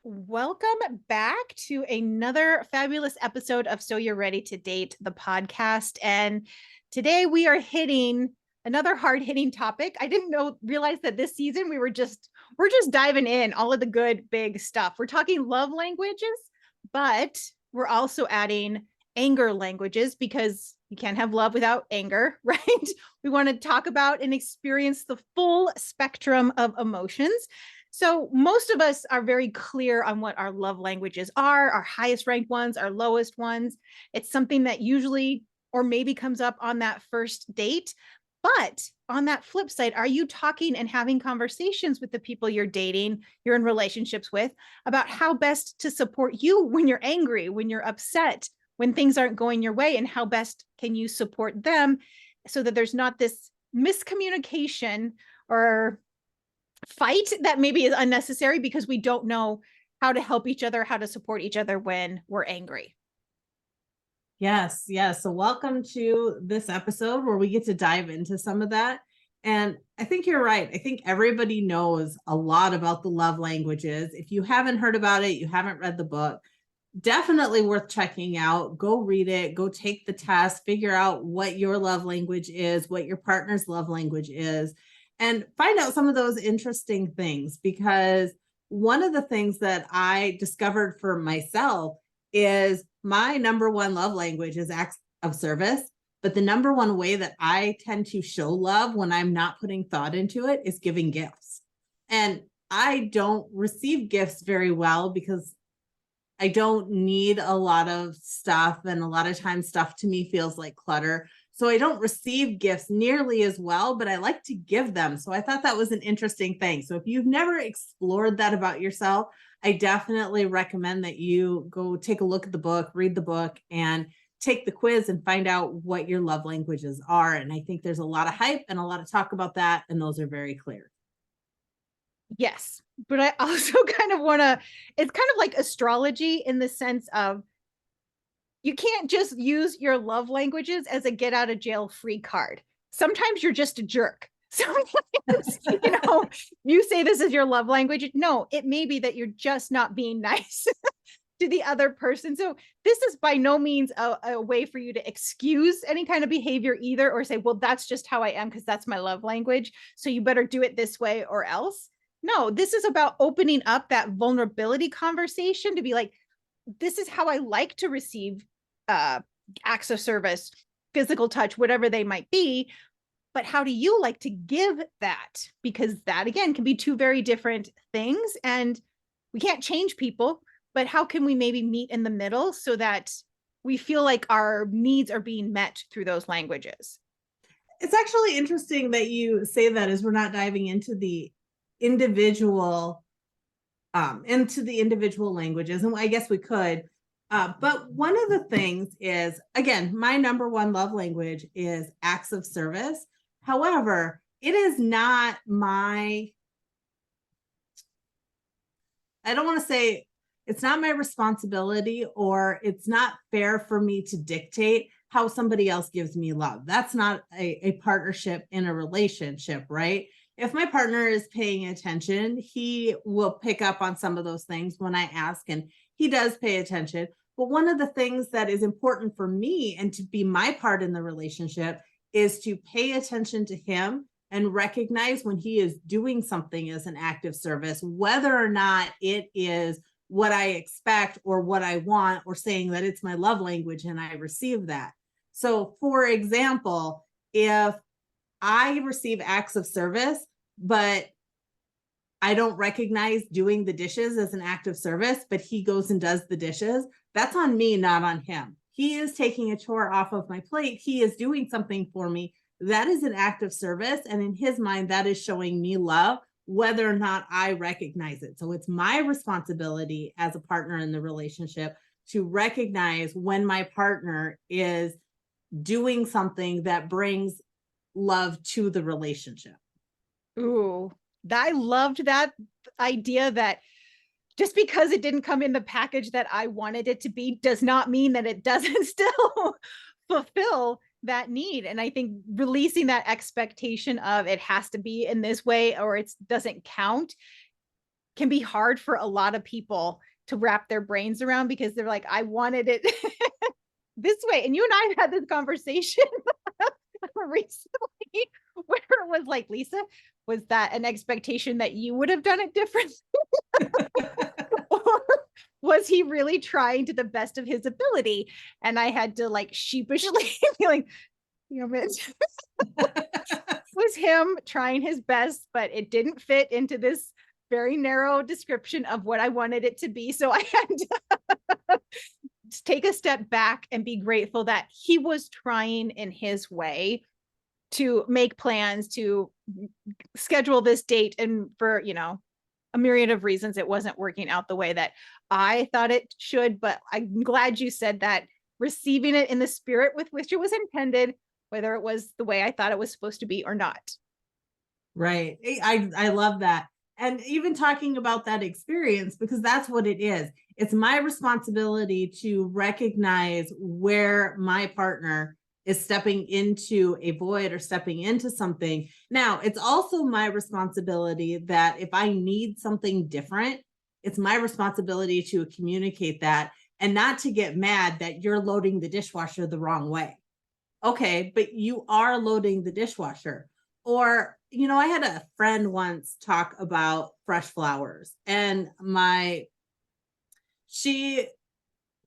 Welcome back to another fabulous episode of So You're Ready to Date, the podcast. And today we are hitting another hard-hitting topic. I didn't realize that this season we're just diving in all of the good big stuff. We're talking love languages, but we're also adding anger languages because you can't have love without anger, right? We want to talk about and experience the full spectrum of emotions. So most of us are very clear on what our love languages are, our highest ranked ones, our lowest ones. It's something that usually or maybe comes up on that first date. But on that flip side, are you talking and having conversations with the people you're dating, you're in relationships with, about how best to support you when you're angry, when you're upset, when things aren't going your way, and how best can you support them so that there's not this miscommunication or fight that maybe is unnecessary because we don't know how to help each other, how to support each other when we're angry. Yes, yes. So welcome to this episode where we get to dive into some of that. And I think you're right. I think everybody knows a lot about the love languages. If you haven't heard about it, you haven't read the book, definitely worth checking out. Go read it, go take the test, figure out what your love language is, what your partner's love language is, and find out some of those interesting things. Because one of the things that I discovered for myself is my number one love language is acts of service. But the number one way that I tend to show love when I'm not putting thought into it is giving gifts. And I don't receive gifts very well because I don't need a lot of stuff. And a lot of times, stuff to me feels like clutter. So I don't receive gifts nearly as well, but I like to give them. So I thought that was an interesting thing. So if you've never explored that about yourself, I definitely recommend that you go take a look at the book, read the book, and take the quiz and find out what your love languages are. And I think there's a lot of hype and a lot of talk about that. And those are very clear. Yes. But I also kind of want to, it's kind of like astrology in the sense of you can't just use your love languages as a get out of jail free card. Sometimes you're just a jerk. Sometimes, you say this is your love language. No, it may be that you're just not being nice to the other person. So this is by no means a way for you to excuse any kind of behavior either, or say, well, that's just how I am because that's my love language. So you better do it this way or else. No, this is about opening up that vulnerability conversation to be like, this is how I like to receive uh, acts of service, physical touch, whatever they might be. But how do you like to give that? Because that, again, can be two very different things. And we can't change people, but how can we maybe meet in the middle so that we feel like our needs are being met through those languages? It's actually interesting that you say that as we're not diving individual into the individual languages, and I guess we could. But one of the things is, again, my number one love language is acts of service. However, it is not I don't want to say it's not my responsibility, or it's not fair for me to dictate how somebody else gives me love. That's not a partnership in a relationship, right? If my partner is paying attention, he will pick up on some of those things when I ask, and he does pay attention. But one of the things that is important for me and to be my part in the relationship is to pay attention to him and recognize when he is doing something as an act of service, whether or not it is what I expect or what I want, or saying that it's my love language and I receive that. So, for example, if I receive acts of service, but I don't recognize doing the dishes as an act of service, but he goes and does the dishes, that's on me, not on him. He is taking a chore off of my plate. He is doing something for me. That is an act of service. And in his mind, that is showing me love, whether or not I recognize it. So it's my responsibility as a partner in the relationship to recognize when my partner is doing something that brings love to the relationship. Ooh, I loved that idea that just because it didn't come in the package that I wanted it to be does not mean that it doesn't still fulfill that need. And I think releasing that expectation of it has to be in this way or it doesn't count can be hard for a lot of people to wrap their brains around, because they're like, I wanted it this way. And you and I have had this conversation recently where it was like, Lisa, was that an expectation that you would have done it differently? Or was he really trying to the best of his ability? And I had to like sheepishly be like, you know, was him trying his best, but it didn't fit into this very narrow description of what I wanted it to be. So I had to take a step back and be grateful that he was trying in his way to make plans, to schedule this date. And for, you know, a myriad of reasons, it wasn't working out the way that I thought it should. But I'm glad you said that, receiving it in the spirit with which it was intended, whether it was the way I thought it was supposed to be or not. Right. I love that. And even talking about that experience, because that's what it is. It's my responsibility to recognize where my partner is stepping into a void or stepping into something. Now, it's also my responsibility that if I need something different, it's my responsibility to communicate that and not to get mad that you're loading the dishwasher the wrong way. Okay, but you are loading the dishwasher. Or, you know, I had a friend once talk about fresh flowers, and she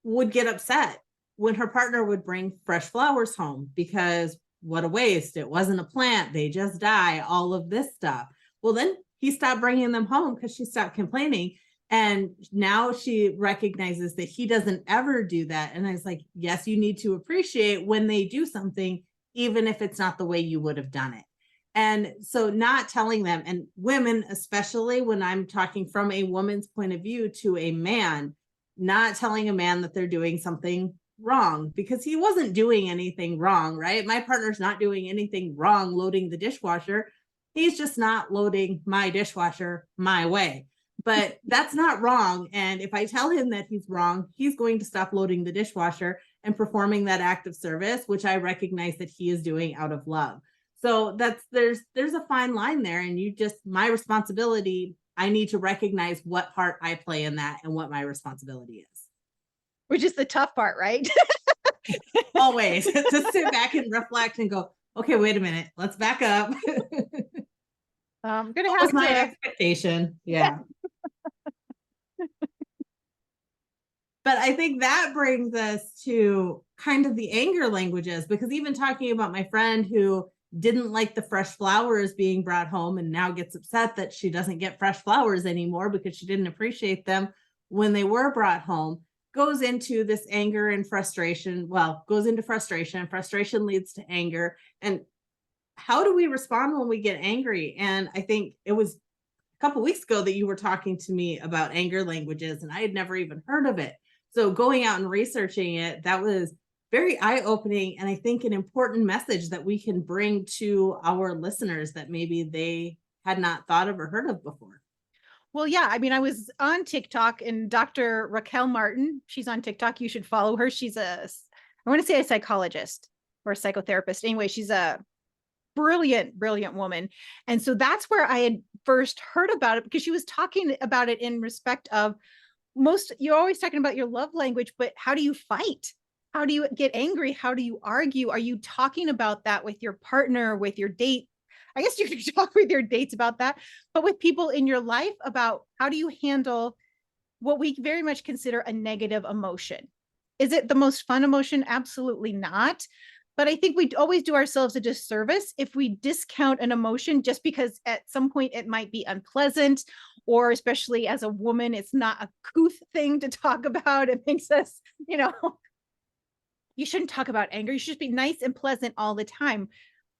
would get upset when her partner would bring fresh flowers home, because what a waste. It wasn't a plant. They just die, all of this stuff. Well, then he stopped bringing them home because she stopped complaining. And now she recognizes that he doesn't ever do that. And I was like, yes, you need to appreciate when they do something, even if it's not the way you would have done it. And so not telling them, and women, especially when I'm talking from a woman's point of view to a man, not telling a man that they're doing something wrong, because he wasn't doing anything wrong, right? My partner's not doing anything wrong loading the dishwasher. He's just not loading my dishwasher my way. But that's not wrong. And if I tell him that he's wrong, he's going to stop loading the dishwasher and performing that act of service, which I recognize that he is doing out of love. So there's a fine line there. And my responsibility, I need to recognize what part I play in that and what my responsibility is. Which is the tough part, right? Always to sit back and reflect and go, okay, wait a minute, let's back up. I'm gonna have my expectation. Yeah. But I think that brings us to kind of the anger languages, because even talking about my friend who didn't like the fresh flowers being brought home and now gets upset that she doesn't get fresh flowers anymore because she didn't appreciate them when they were brought home, goes into this anger and frustration. Well, goes into frustration. Frustration leads to anger. And how do we respond when we get angry? And I think it was a couple of weeks ago that you were talking to me about anger languages, and I had never even heard of it. So going out and researching it, that was very eye-opening, and I think an important message that we can bring to our listeners that maybe they had not thought of or heard of before. Well, yeah. I mean, I was on TikTok, and Dr. Raquel Martin, she's on TikTok. You should follow her. She's I want to say a psychologist or a psychotherapist. Anyway, she's a brilliant, brilliant woman. And so that's where I had first heard about it, because she was talking about it in respect of you're always talking about your love language, but how do you fight? How do you get angry? How do you argue? Are you talking about that with your partner, with your date? I guess you can talk with your dates about that, but with people in your life about how do you handle what we very much consider a negative emotion? Is it the most fun emotion? Absolutely not. But I think we always do ourselves a disservice if we discount an emotion just because at some point it might be unpleasant, or especially as a woman, it's not a couth thing to talk about. It makes us, you shouldn't talk about anger. You should be nice and pleasant all the time.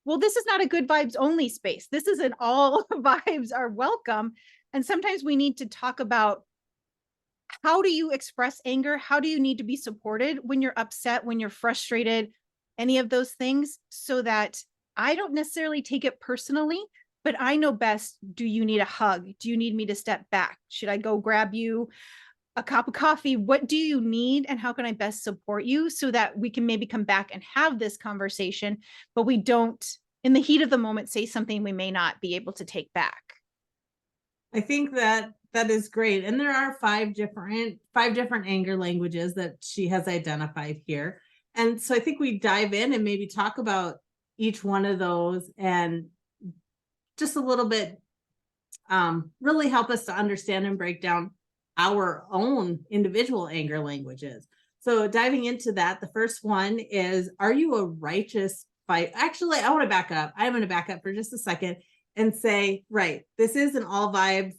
Well, this is not a good vibes only space. This is an all vibes are welcome. And sometimes we need to talk about, how do you express anger? How do you need to be supported when you're upset, when you're frustrated, any of those things, so that I don't necessarily take it personally, but I know best. Do you need a hug? Do you need me to step back? Should I go grab you a cup of coffee? What do you need? And how can I best support you so that we can maybe come back and have this conversation, but we don't, in the heat of the moment, say something we may not be able to take back. I think that That is great. And there are five different anger languages that she has identified here. And so I think we dive in and maybe talk about each one of those and just a little bit really help us to understand and break down our own individual anger languages. So diving into that, the first one is, are you a righteous fight? Actually, I want to back up. I'm going to back up for just a second and say, right, this is an all vibes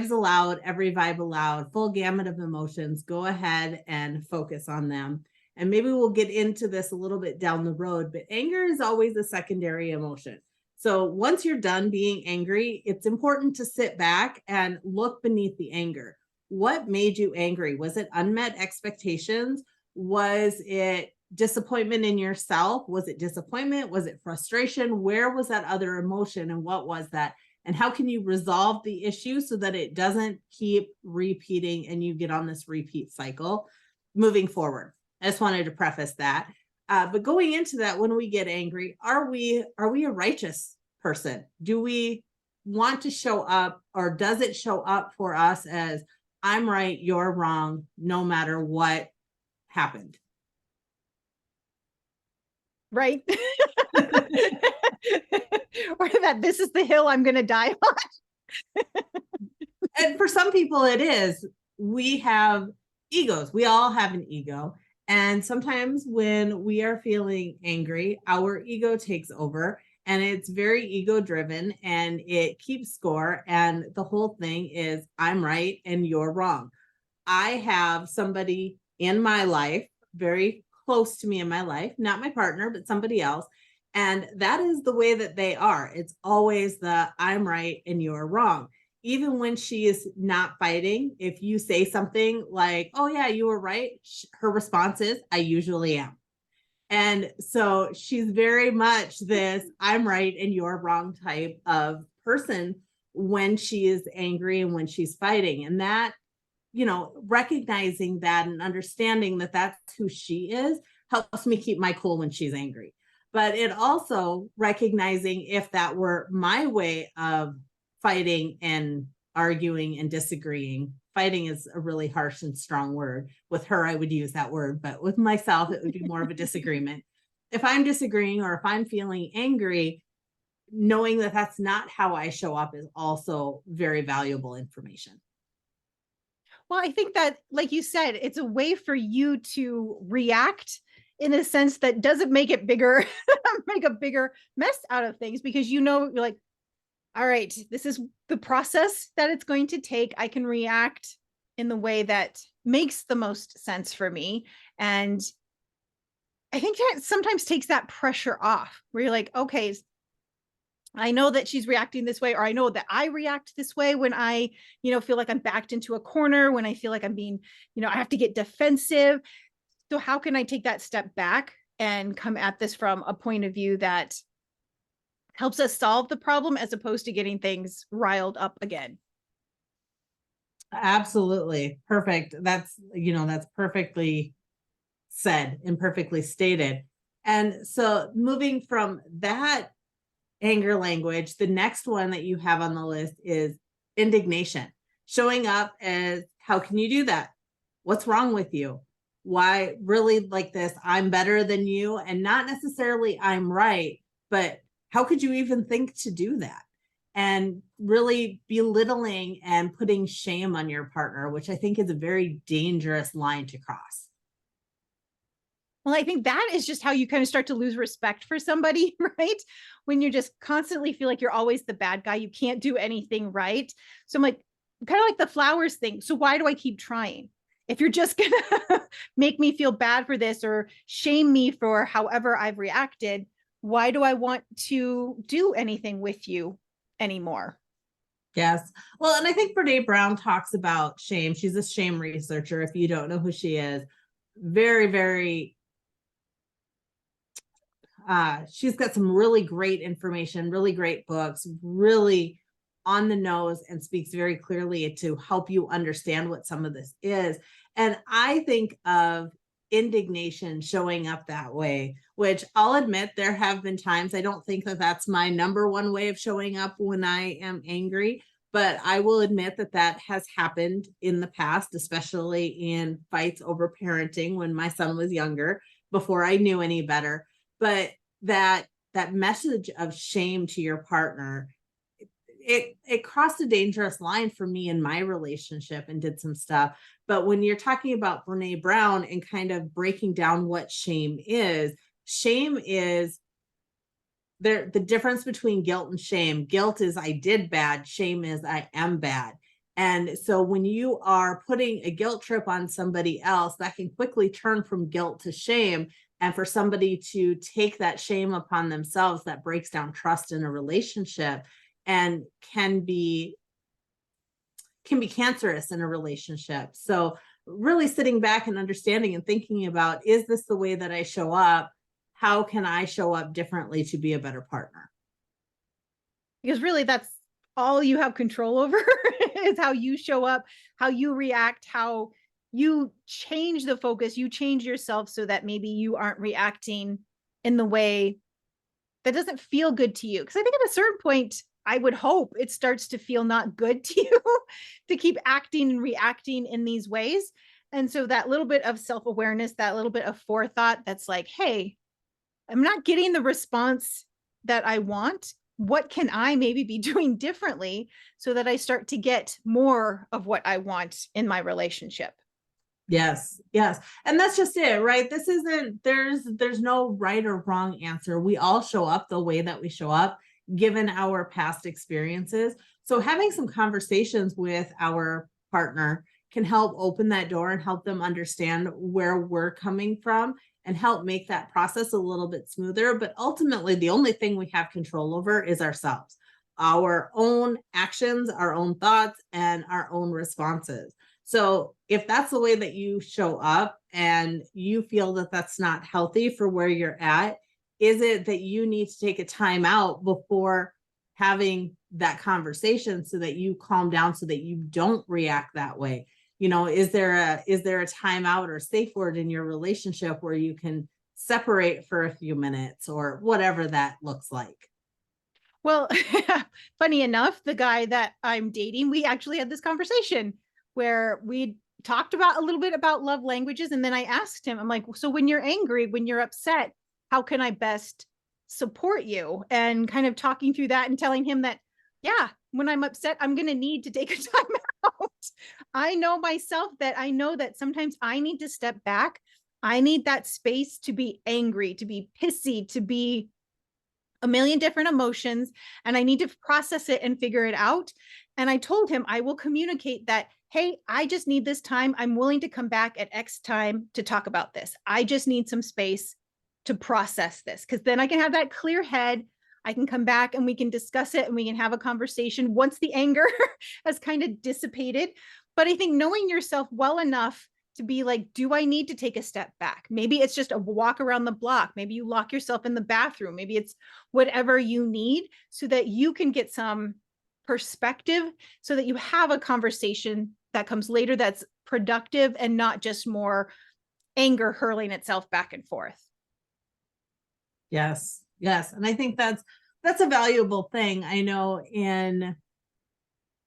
allowed, every vibe allowed, full gamut of emotions. Go ahead and focus on them. And maybe we'll get into this a little bit down the road, but anger is always a secondary emotion. So once you're done being angry, it's important to sit back and look beneath the anger. What made you angry? Was it unmet expectations? Was it disappointment in yourself? Was it disappointment? Was it frustration? Where was that other emotion and what was that? And how can you resolve the issue so that it doesn't keep repeating and you get on this repeat cycle moving forward? I just wanted to preface that. But going into that, when we get angry, are we a righteous person? Do we want to show up, or does it show up for us as I'm right, you're wrong, no matter what happened? Right. Or that this is the hill I'm going to die on. And for some people it is. We have egos. We all have an ego. And sometimes when we are feeling angry, our ego takes over and it's very ego driven and it keeps score. And the whole thing is I'm right and you're wrong. I have somebody in my life, very close to me in my life, not my partner, but somebody else. And that is the way that they are. It's always the I'm right and you're wrong. Even when she is not fighting, if you say something like, oh yeah, you were right, her response is, I usually am. And so she's very much this I'm right and you're wrong type of person when she is angry and when she's fighting. And that, recognizing that and understanding that that's who she is helps me keep my cool when she's angry. But it also recognizing if that were my way of fighting and arguing and disagreeing. Fighting is a really harsh and strong word. With her, I would use that word, but with myself, it would be more of a disagreement. If I'm disagreeing or if I'm feeling angry, knowing that that's not how I show up is also very valuable information. Well, I think that, like you said, it's a way for you to react in a sense that doesn't make it bigger, make a bigger mess out of things, because you're like, all right, this is the process that it's going to take. I can react in the way that makes the most sense for me. And I think that sometimes takes that pressure off where you're like, okay, I know that she's reacting this way, or I know that I react this way when I, feel like I'm backed into a corner, when I feel like I'm being, I have to get defensive. So how can I take that step back and come at this from a point of view that helps us solve the problem as opposed to getting things riled up again? Absolutely. Perfect. That's perfectly said and perfectly stated. And so moving from that anger language, the next one that you have on the list is indignation. Showing up as, how can you do that? What's wrong with you? Why really like this? I'm better than you, and not necessarily I'm right, but how could you even think to do that? And really belittling and putting shame on your partner, which I think is a very dangerous line to cross. Well, I think that is just how you kind of start to lose respect for somebody, right? When you just constantly feel like you're always the bad guy, you can't do anything right. So I'm like, kind of like the flowers thing. So why do I keep trying? If you're just going to make me feel bad for this or shame me for however I've reacted, why do I want to do anything with you anymore? Yes. Well, and I think Brene Brown talks about shame. She's a shame researcher. If you don't know who she is, very, very, she's got some really great information, really great books, really on the nose, and speaks very clearly to help you understand what some of this is. And I think of indignation showing up that way, which I'll admit there have been times I don't think that that's my number one way of showing up when I am angry, But I will admit that that has happened in the past, especially in fights over parenting when my son was younger, before I knew any better. But that message of shame to your partner, it crossed a dangerous line for me in my relationship and did some stuff. But when you're talking about Brene Brown and kind of breaking down what shame is there. The difference between guilt and shame: guilt is I did bad, shame is I am bad. And so when you are putting a guilt trip on somebody else, that can quickly turn from guilt to shame. And for somebody to take that shame upon themselves, that breaks down trust in a relationship and can be cancerous in a relationship. So really sitting back and understanding and thinking about, is this the way that I show up? How can I show up differently to be a better partner? Because really that's all you have control over is how you show up, how you react, how you change the focus, you change yourself so that maybe you aren't reacting in the way that doesn't feel good to you. Because I think at a certain point, I would hope it starts to feel not good to you to keep acting and reacting in these ways. And so that little bit of self awareness, that little bit of forethought that's like, hey, I'm not getting the response that I want. What can I maybe be doing differently so that I start to get more of what I want in my relationship? Yes, yes. And that's just it, right? This isn't, there's no right or wrong answer. We all show up the way that we show up given our past experiences. So having some conversations with our partner can help open that door and help them understand where we're coming from and help make that process a little bit smoother. But ultimately, the only thing we have control over is ourselves, our own actions, our own thoughts, and our own responses. So if that's the way that you show up and you feel that that's not healthy for where you're at, is it that you need to take a time out before having that conversation so that you calm down so that you don't react that way? Is there a timeout or safe word in your relationship where you can separate for a few minutes or whatever that looks like? Well, funny enough, the guy that I'm dating, we actually had this conversation where we talked about a little bit about love languages. And then I asked him, I'm like, so when you're angry, when you're upset, how can I best support you? And kind of talking through that and telling him that, yeah, when I'm upset, I'm going to need to take a time out. I know myself that I know that sometimes I need to step back. I need that space to be angry, to be pissy, to be a million different emotions, and I need to process it and figure it out. And I told him I will communicate that, hey, I just need this time. I'm willing to come back at X time to talk about this. I just need some space to process this, because then I can have that clear head. I can come back and we can discuss it and we can have a conversation once the anger has kind of dissipated. But I think knowing yourself well enough to be like, do I need to take a step back? Maybe it's just a walk around the block. Maybe you lock yourself in the bathroom. Maybe it's whatever you need so that you can get some perspective, so that you have a conversation that comes later that's productive and not just more anger hurling itself back and forth. Yes, yes. And I think that's a valuable thing. I know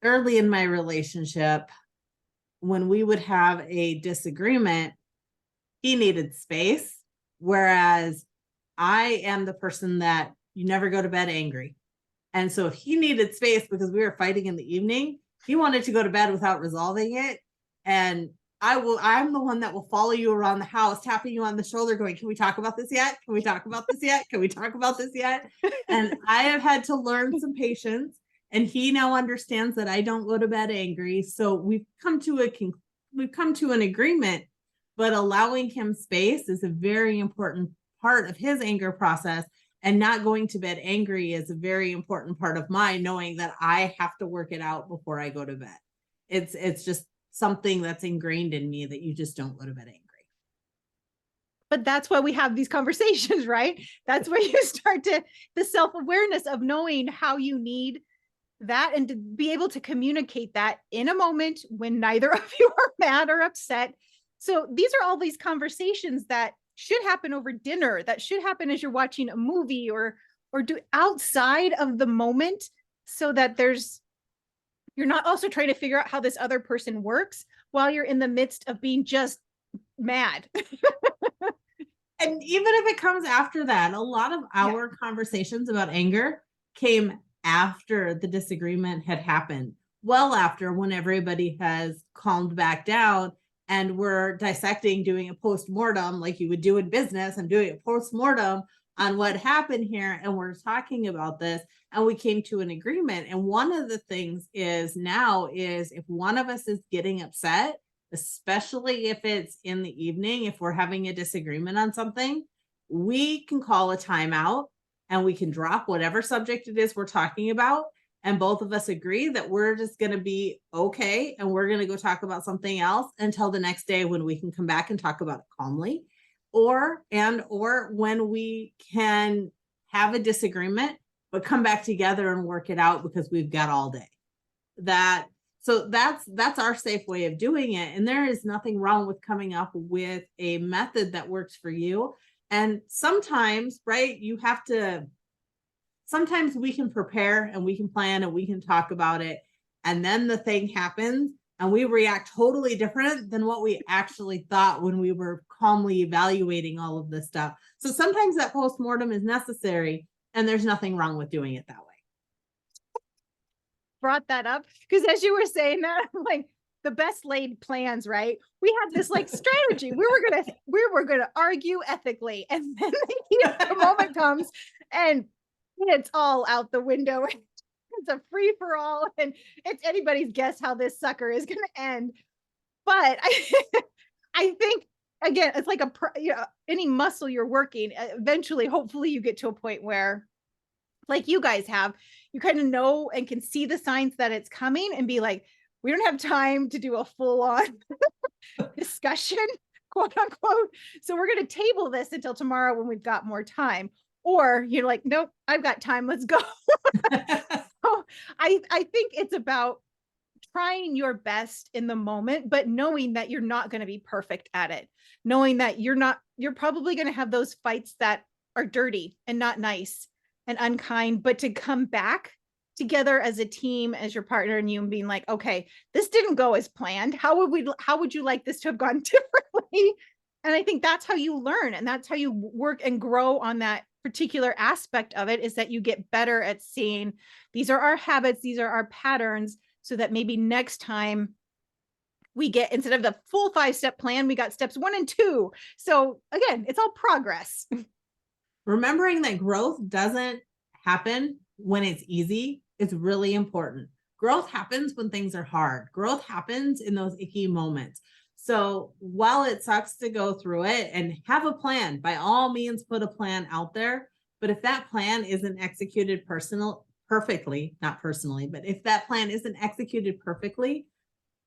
early in my relationship, when we would have a disagreement, he needed space, whereas I am the person that you never go to bed angry. And so if he needed space because we were fighting in the evening, he wanted to go to bed without resolving it. And I'm the one that will follow you around the house, tapping you on the shoulder, going, can we talk about this yet? Can we talk about this yet? Can we talk about this yet? And I have had to learn some patience. And he now understands that I don't go to bed angry. So we've come to an agreement, but allowing him space is a very important part of his anger process. And not going to bed angry is a very important part of mine, knowing that I have to work it out before I go to bed. It's just something that's ingrained in me that you just don't go to bed angry. But that's why we have these conversations, right? That's where you start to the self-awareness of knowing how you need that and to be able to communicate that in a moment when neither of you are mad or upset. So these are all these conversations that should happen over dinner, that should happen as you're watching a movie or do outside of the moment, so that there's you're not also trying to figure out how this other person works while you're in the midst of being just mad. And even if it comes after that, a lot of our conversations about anger came after the disagreement had happened, well after, when everybody has calmed back down and we're dissecting, doing a post-mortem like you would do in business. I'm doing a post-mortem on what happened here, and we're talking about this, and we came to an agreement. And one of the things is now is if one of us is getting upset, especially if it's in the evening, if we're having a disagreement on something, we can call a timeout and we can drop whatever subject it is we're talking about. And both of us agree that we're just going to be okay. And we're going to go talk about something else until the next day when we can come back and talk about it calmly, or when we can have a disagreement, but come back together and work it out because we've got all day. So that's our safe way of doing it. And there is nothing wrong with coming up with a method that works for you. And sometimes, right, sometimes we can prepare and we can plan and we can talk about it. And then the thing happens and we react totally different than what we actually thought when we were calmly evaluating all of this stuff. So sometimes that postmortem is necessary, and there's nothing wrong with doing it that way. Brought that up because as you were saying that, I'm like, the best laid plans, right? We had this like strategy. We were gonna argue ethically, and then the moment comes and it's all out the window. It's a free for all, and it's anybody's guess how this sucker is gonna end. But I think again, it's like any muscle you're working. Eventually, hopefully, you get to a point where, like you guys have, you kind of know and can see the signs that it's coming and be like, we don't have time to do a full-on discussion, quote unquote. So we're going to table this until tomorrow when we've got more time. Or you're like, nope, I've got time. Let's go. So I think it's about trying your best in the moment, but knowing that you're not going to be perfect at it. Knowing that you're probably going to have those fights that are dirty and not nice and unkind, but to come back together as a team, as your partner and you, and being like, okay, this didn't go as planned. How would you like this to have gone differently? And I think that's how you learn, and that's how you work and grow on that particular aspect of it, is that you get better at seeing these are our habits, these are our patterns, so that maybe next time we get, instead of the full 5-step plan, we got steps 1 and 2. So again, it's all progress. Remembering that growth doesn't happen when it's easy is really important. Growth happens when things are hard. Growth happens in those icky moments. So while it sucks to go through it, and have a plan, by all means, put a plan out there. But if that plan isn't executed perfectly, not personally, but if that plan isn't executed perfectly,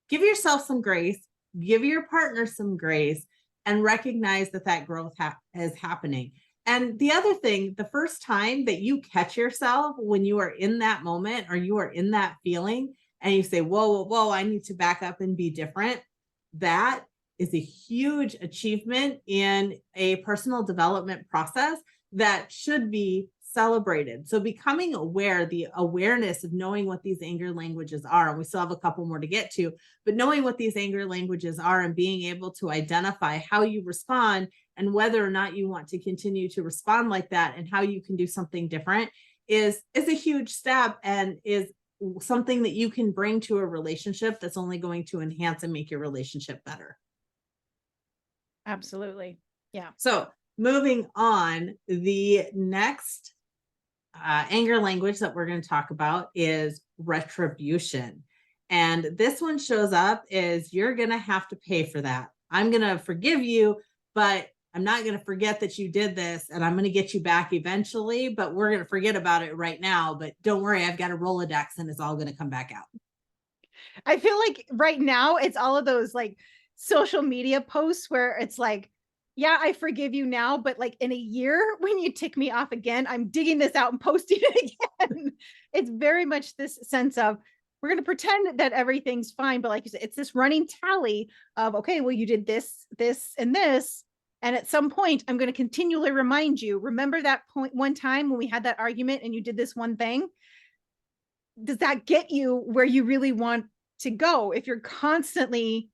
give yourself some grace, give your partner some grace, and recognize that growth is happening. And the other thing, the first time that you catch yourself when you are in that moment or you are in that feeling and you say, whoa, I need to back up and be different, that is a huge achievement in a personal development process that should be celebrated. So becoming aware, the awareness of knowing what these anger languages are, and we still have a couple more to get to, but knowing what these anger languages are and being able to identify how you respond and whether or not you want to continue to respond like that and how you can do something different is a huge step, and is something that you can bring to a relationship that's only going to enhance and make your relationship better. Absolutely. Yeah. So moving on, the next anger language that we're going to talk about is retribution. And this one shows up is, you're going to have to pay for that. I'm going to forgive you, but I'm not going to forget that you did this, and I'm going to get you back eventually, but we're going to forget about it right now. But don't worry, I've got a Rolodex and it's all going to come back out. I feel like right now it's all of those like social media posts where it's like, yeah, I forgive you now, but like in a year when you tick me off again, I'm digging this out and posting it again. It's very much this sense of, we're going to pretend that everything's fine, but like you said, it's this running tally of, okay, well, you did this, this, and this. And at some point, I'm going to continually remind you, remember that point one time when we had that argument and you did this one thing? does that get you where you really want to go if you're constantly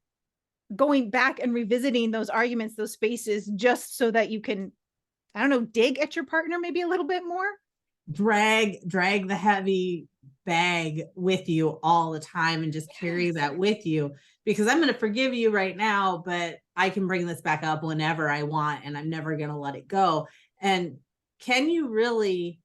going back and revisiting those arguments, those spaces, just so that you can, I don't know, dig at your partner maybe a little bit more? Drag the heavy bag with you all the time and just carry that with you, because I'm going to forgive you right now, but I can bring this back up whenever I want, and I'm never going to let it go. And can you really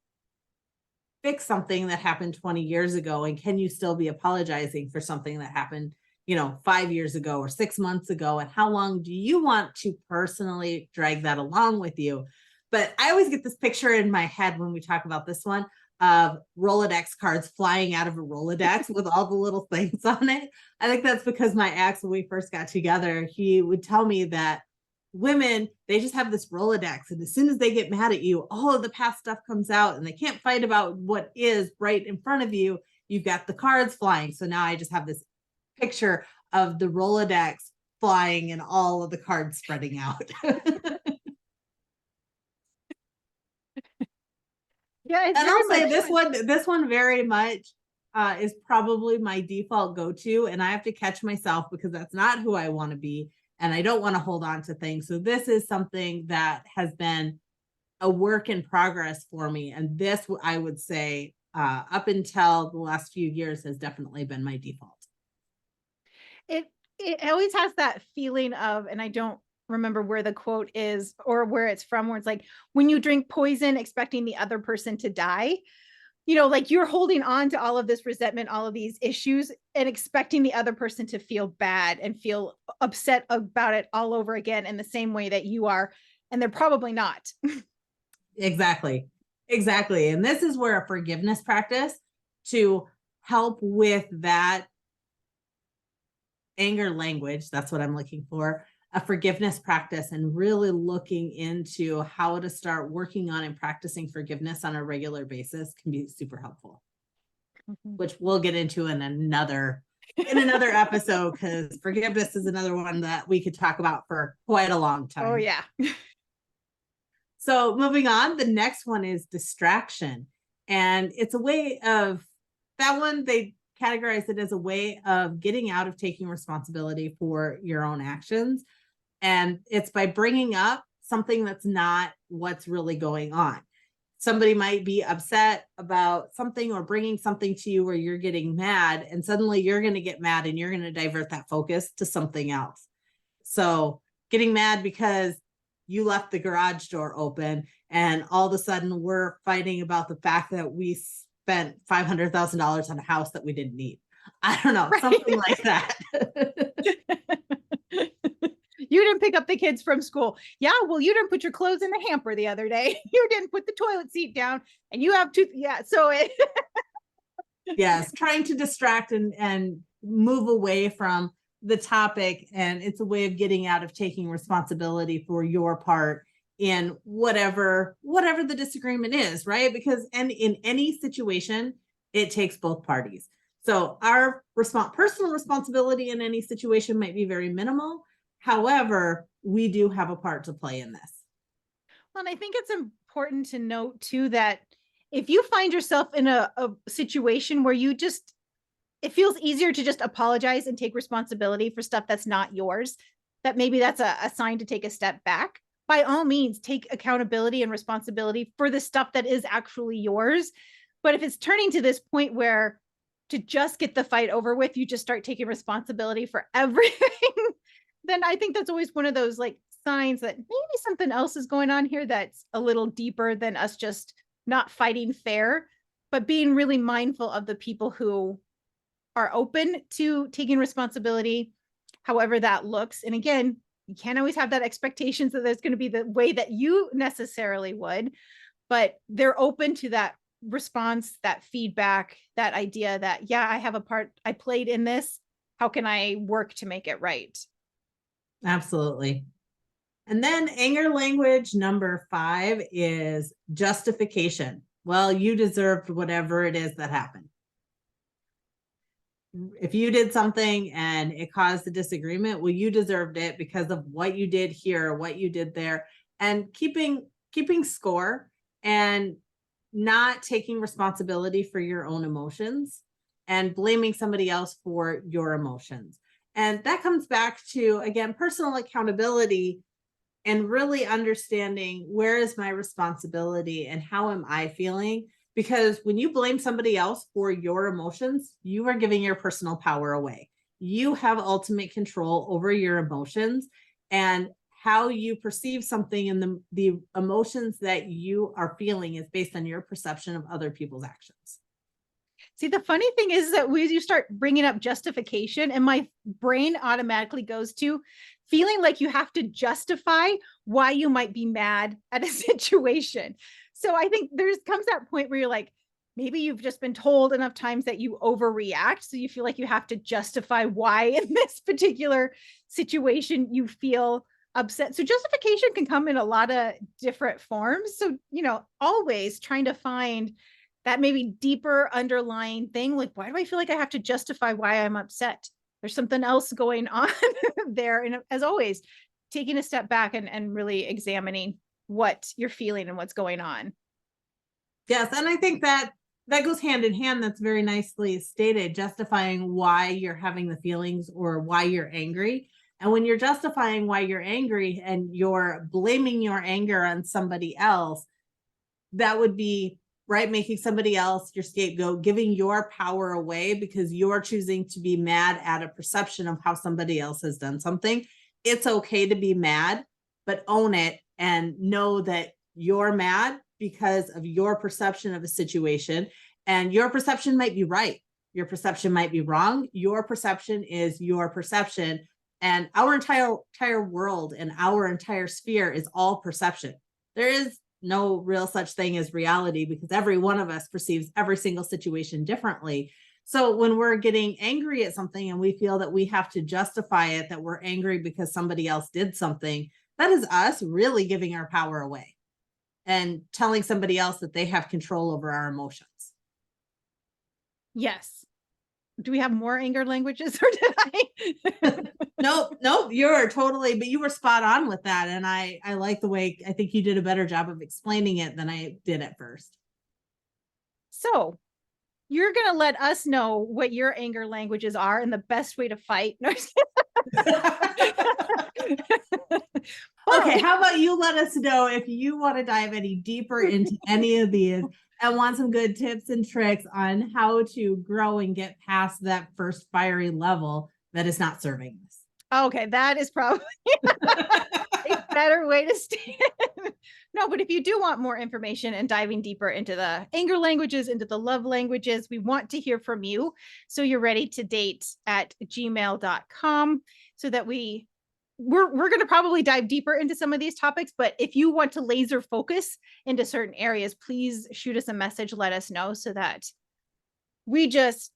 fix something that happened 20 years ago? And can you still be apologizing for something that happened, 5 years ago or 6 months ago? And how long do you want to personally drag that along with you? But I always get this picture in my head when we talk about this one of Rolodex cards flying out of a Rolodex with all the little things on it. I think that's because my ex, when we first got together, he would tell me that women, they just have this Rolodex, and as soon as they get mad at you, all of the past stuff comes out, and they can't fight about what is right in front of you. You've got the cards flying. So now I just have this picture of the Rolodex flying and all of the cards spreading out. Yeah, And I'll say this one very much is probably my default go-to, and I have to catch myself because that's not who I want to be, and I don't want to hold on to things. So this is something that has been a work in progress for me, and this, I would say, up until the last few years, has definitely been my default. It always has that feeling of, and I don't remember where the quote is or where it's from, where it's like, when you drink poison expecting the other person to die, like you're holding on to all of this resentment, all of these issues, and expecting the other person to feel bad and feel upset about it all over again in the same way that you are. And they're probably not. Exactly. And this is where a forgiveness practice to help with that anger language, that's what I'm looking for, a forgiveness practice, and really looking into how to start working on and practicing forgiveness on a regular basis can be super helpful, which we'll get into in another episode, because forgiveness is another one that we could talk about for quite a long time. Oh yeah. So moving on, the next one is distraction. And it's a way of, that one, they categorize it as a way of getting out of taking responsibility for your own actions. And it's by bringing up something that's not what's really going on. Somebody might be upset about something or bringing something to you where you're getting mad, and suddenly you're going to get mad and you're going to divert that focus to something else. So getting mad because you left the garage door open, and all of a sudden we're fighting about the fact that we spent $500,000 on a house that we didn't need. I don't know, right? Something like that. You didn't pick up the kids from school. Yeah, well, you didn't put your clothes in the hamper the other day. You didn't put the toilet seat down, and you have to, yeah. So it yes, trying to distract and move away from the topic. And it's a way of getting out of taking responsibility for your part in whatever the disagreement is, right? Because in any situation, it takes both parties. So our personal responsibility in any situation might be very minimal. However, we do have a part to play in this. Well, and I think it's important to note too that if you find yourself in a situation where it feels easier to just apologize and take responsibility for stuff that's not yours, that maybe that's a sign to take a step back. By all means, take accountability and responsibility for the stuff that is actually yours. But if it's turning to this point where to just get the fight over with, you just start taking responsibility for everything, then I think that's always one of those like signs that maybe something else is going on here that's a little deeper than us just not fighting fair, but being really mindful of the people who are open to taking responsibility, however that looks. And again, you can't always have that expectations that there's going to be the way that you necessarily would, but they're open to that response, that feedback, that idea that, yeah, I have a part I played in this. How can I work to make it right? Absolutely. And then anger language number 5 is justification. Well, you deserved whatever it is that happened. If you did something and it caused a disagreement, well, you deserved it because of what you did here, what you did there, and keeping score and not taking responsibility for your own emotions and blaming somebody else for your emotions. And that comes back to, again, personal accountability and really understanding where is my responsibility and how am I feeling? Because when you blame somebody else for your emotions, you are giving your personal power away. You have ultimate control over your emotions, and how you perceive something and the emotions that you are feeling is based on your perception of other people's actions. See, the funny thing is that when you start bringing up justification, and my brain automatically goes to feeling like you have to justify why you might be mad at a situation. So I think there's comes that point where you're like, maybe you've just been told enough times that you overreact. So you feel like you have to justify why in this particular situation you feel upset. So justification can come in a lot of different forms. So, always trying to find that maybe deeper underlying thing. Like, why do I feel like I have to justify why I'm upset? There's something else going on there. And as always, taking a step back and really examining what you're feeling and what's going on. Yes. And I think that goes hand in hand. That's very nicely stated, justifying why you're having the feelings or why you're angry. And when you're justifying why you're angry and you're blaming your anger on somebody else, that would be right, making somebody else your scapegoat, giving your power away because you're choosing to be mad at a perception of how somebody else has done something. It's okay to be mad, but own it and know that you're mad because of your perception of a situation. And your perception might be right. Your perception might be wrong. Your perception is your perception. And our entire world and our entire sphere is all perception. There is no real such thing as reality because every one of us perceives every single situation differently. So when we're getting angry at something and we feel that we have to justify it, that we're angry because somebody else did something, that is us really giving our power away and telling somebody else that they have control over our emotions. Yes. Do we have more anger languages or did I? Nope, you're totally, but you were spot on with that. And I like the way, I think you did a better job of explaining it than I did at first. So you're going to let us know what your anger languages are and the best way to fight. No, okay, how about you let us know if you want to dive any deeper into any of these and want some good tips and tricks on how to grow and get past that first fiery level that is not serving us. Okay, that is probably a better way to stand. No, but if you do want more information and diving deeper into the anger languages, into the love languages, we want to hear from you. So you're ready to date at gmail.com so that we're going to probably dive deeper into some of these topics. But if you want to laser focus into certain areas, please shoot us a message, let us know so that we just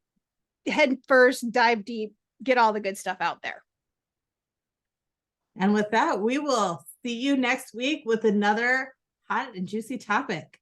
head first, dive deep, get all the good stuff out there. And with that, we will see you next week with another hot and juicy topic.